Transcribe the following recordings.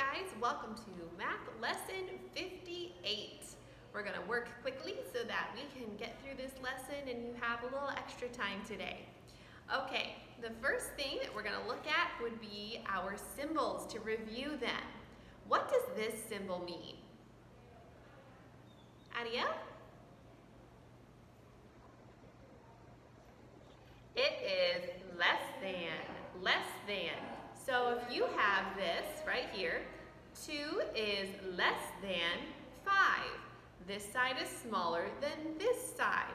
guys, welcome to Math Lesson 58. We're going to work quickly so that we can get through this lesson and you have a little extra time today. Okay, the first thing that we're going to look at would be our symbols to review them. What does this symbol mean? Ariel? It is less than, less than. So if you have this right here, 2 is less than 5. This side is smaller than this side.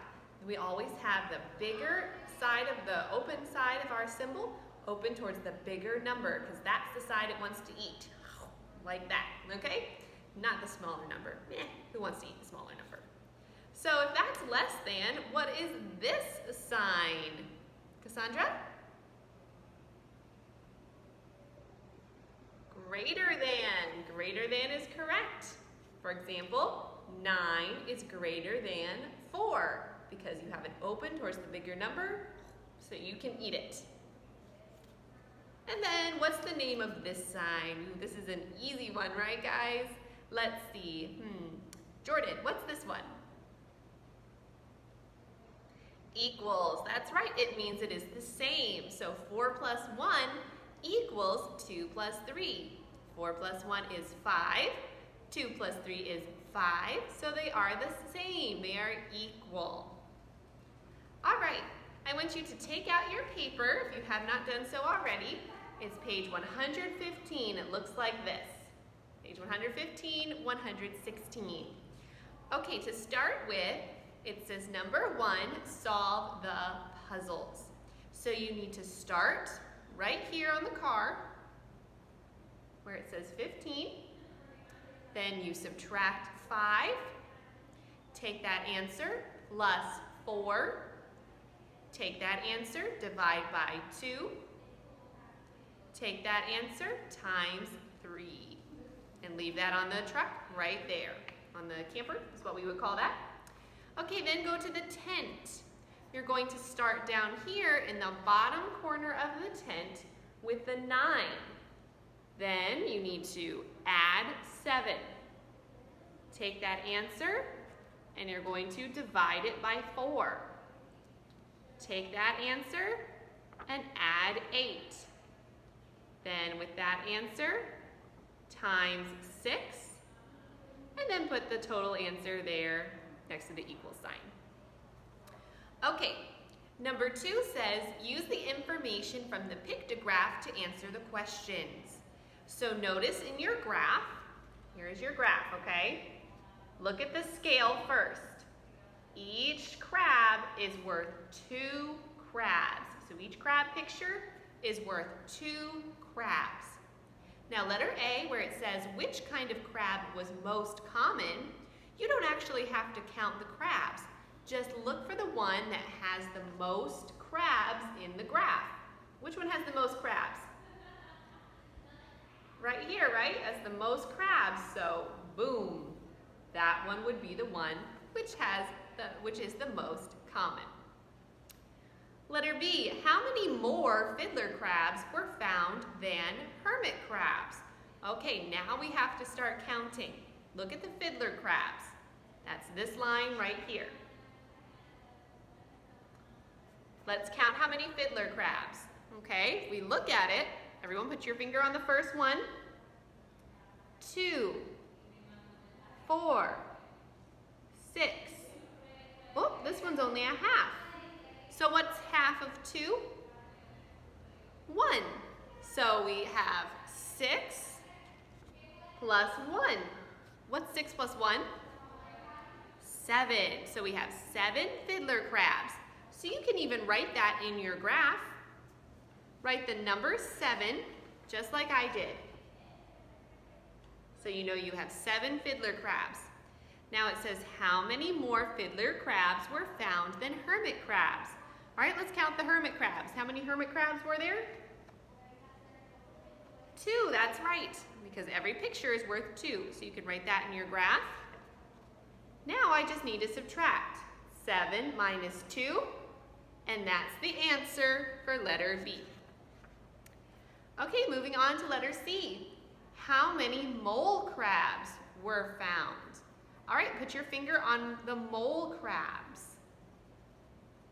We always have the bigger side of the open side of our symbol open towards the bigger number because that's the side it wants to eat. Like that, okay? Not the smaller number. Who wants to eat the smaller number? So if that's less than, what is this sign? Cassandra? Greater than. Greater than is correct. For example, 9 is greater than 4 because you have it open towards the bigger number so you can eat it. And then what's the name of this sign? Ooh, this is an easy one, right guys? Let's see. Jordan, what's this one? Equals. That's right. It means it is the same. So 4 plus 1 equals 2 plus 3. 4 plus 1 is 5. 2 plus 3 is 5. So they are the same. They are equal. All right. I want you to take out your paper if you have not done so already. It's page 115. It looks like this. Page 115, 116. Okay, to start with, it says number 1, solve the puzzles. So you need to start right here on the car where it says 15. Then you subtract 5. Take that answer plus 4. Take that answer, divide by 2. Take that answer times 3. And leave that on the truck right there. On the camper is what we would call that. Okay, then go to the tent. You're going to start down here in the bottom corner of the tent with the 9. Then you need to add 7. Take that answer and you're going to divide it by 4. Take that answer and add 8. Then with that answer, times 6, and then put the total answer there next to the equal sign. Okay, number 2 says, use the information from the pictograph to answer the questions. So notice in your graph, here is your graph, okay? Look at the scale first. Each crab is worth 2 crabs. So each crab picture is worth 2 crabs. Now letter A, where it says which kind of crab was most common, you don't actually have to count the crabs. Just look for the one that has the most crabs in the graph. Which one has the most crabs? Right here, right? As the most crabs. So boom, that one would be the one which is the most common. Letter B, how many more fiddler crabs were found than hermit crabs? Okay, now we have to start counting. Look at the fiddler crabs. That's this line right here. Let's count how many fiddler crabs. Okay, if we look at it, everyone put your finger on the first one. 2, 4, 6. Oh, this one's only a half. So what's half of 2? 1. So we have 6 plus 1. What's 6 plus 1? 7. So we have 7 fiddler crabs. So you can even write that in your graph. Write the number 7, just like I did. So you know you have 7 fiddler crabs. Now it says how many more fiddler crabs were found than hermit crabs? All right, let's count the hermit crabs. How many hermit crabs were there? 2, that's right, because every picture is worth 2. So you can write that in your graph. Now I just need to subtract 7 minus 2, and that's the answer for letter B. Okay, moving on to letter C. How many mole crabs were found? All right, put your finger on the mole crabs.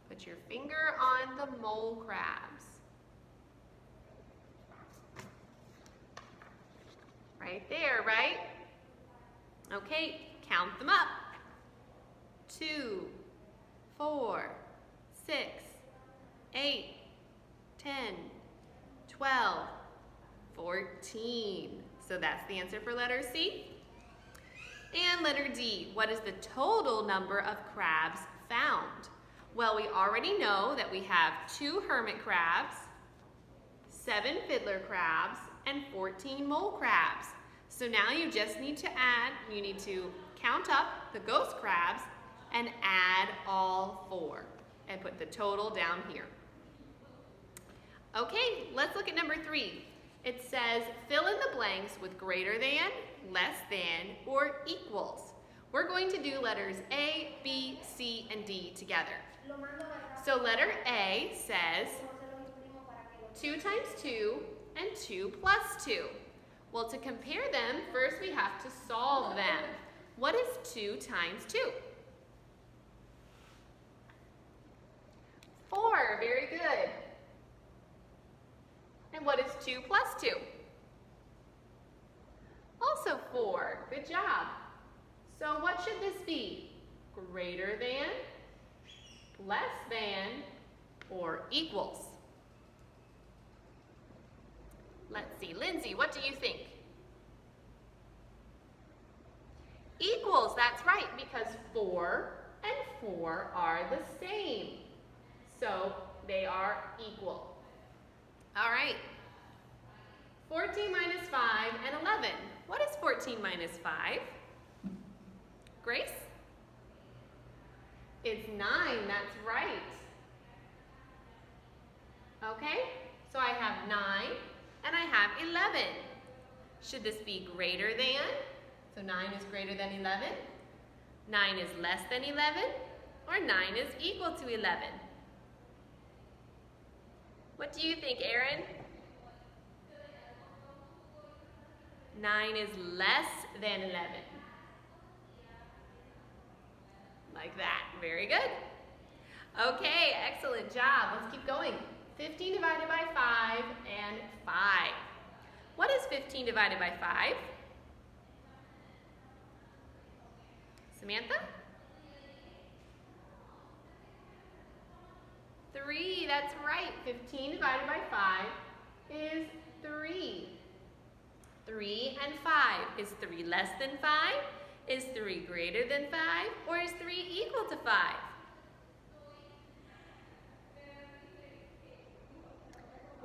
Put your finger on the mole crabs. Right there, right? Okay, count them up. 2, 4, 6, 8, 10, 12, 14. So that's the answer for letter C. And letter D, what is the total number of crabs found? Well, we already know that we have 2 hermit crabs, 7 fiddler crabs, and 14 mole crabs. So now you just need to you need to count up the ghost crabs and add all 4 and put the total down here. Okay, let's look at number 3. It says fill in the blanks with greater than, less than, or equals. We're going to do letters A, B, C, and D together. So letter A says 2 times 2 and 2 plus 2. Well, to compare them, first we have to solve them. What is 2 times 2? 4, very good. And what is 2 plus 2? Also 4, good job. So what should this be? Greater than, less than, or equals? Let's see, Lindsay, what do you think? Equals, that's right, because 4 and 4 are the same. So they are equal. All right. 14 minus 5 and 11. What is 14 minus 5? Grace? It's 9, that's right. Okay, so I have 9 and I have 11. Should this be greater than? So 9 is greater than 11. 9 is less than 11. Or 9 is equal to 11. What do you think, Aaron? 9 is less than 11. Like that. Very good. Okay, excellent job. Let's keep going. 15 divided by 5 and 5. What is 15 divided by 5? Samantha? 3, that's right. 15 divided by 5 is 3. 3 and 5. Is 3 less than 5? Is 3 greater than 5? Or is 3 equal to 5?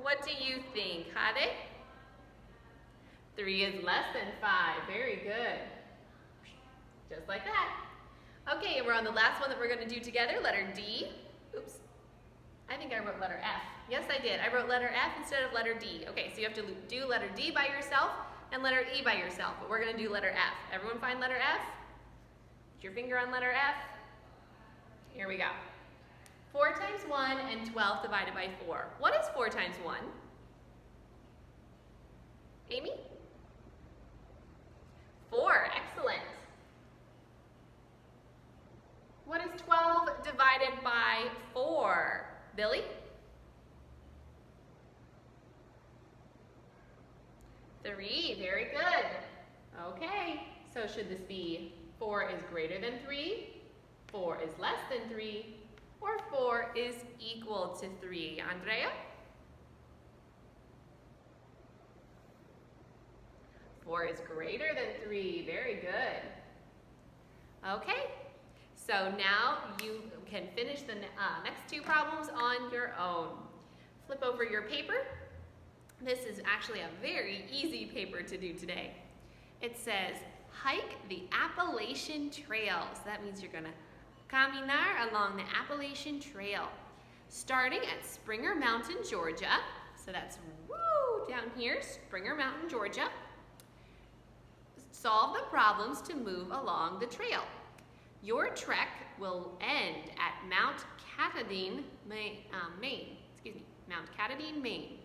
What do you think, Hade? 3 is less than 5. Very good. Just like that. Okay, we're on the last one that we're going to do together, letter D. Oops. I think I wrote letter F. Yes, I did. I wrote letter F instead of letter D. Okay, so you have to do letter D by yourself and letter E by yourself, but we're going to do letter F. Everyone find letter F? Put your finger on letter F. Here we go. 4 times 1 and 12 divided by 4. What is 4 times 1? Amy? 4, excellent. What is 12 divided by 4? Billy? 3, very good. Okay, so should this be 4 is greater than 3, 4 is less than 3, or 4 is equal to 3? Andrea? 4 is greater than 3, very good. Okay, so now you can finish the next 2 problems on your own. Flip over your paper. This is actually a very easy paper to do today. It says, hike the Appalachian Trail. So that means you're gonna caminar along the Appalachian Trail. Starting at Springer Mountain, Georgia. So that's down here, Springer Mountain, Georgia. Solve the problems to move along the trail. Your trek will end at Mount Katahdin, Maine. Mount Katahdin, Maine.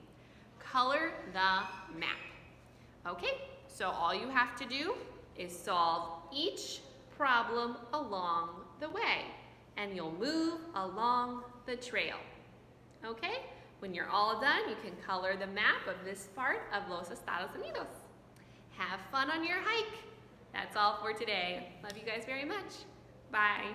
Color the map. Okay, so all you have to do is solve each problem along the way, and you'll move along the trail. Okay, when you're all done, you can color the map of this part of Los Estados Unidos. Have fun on your hike. That's all for today. Love you guys very much. Bye.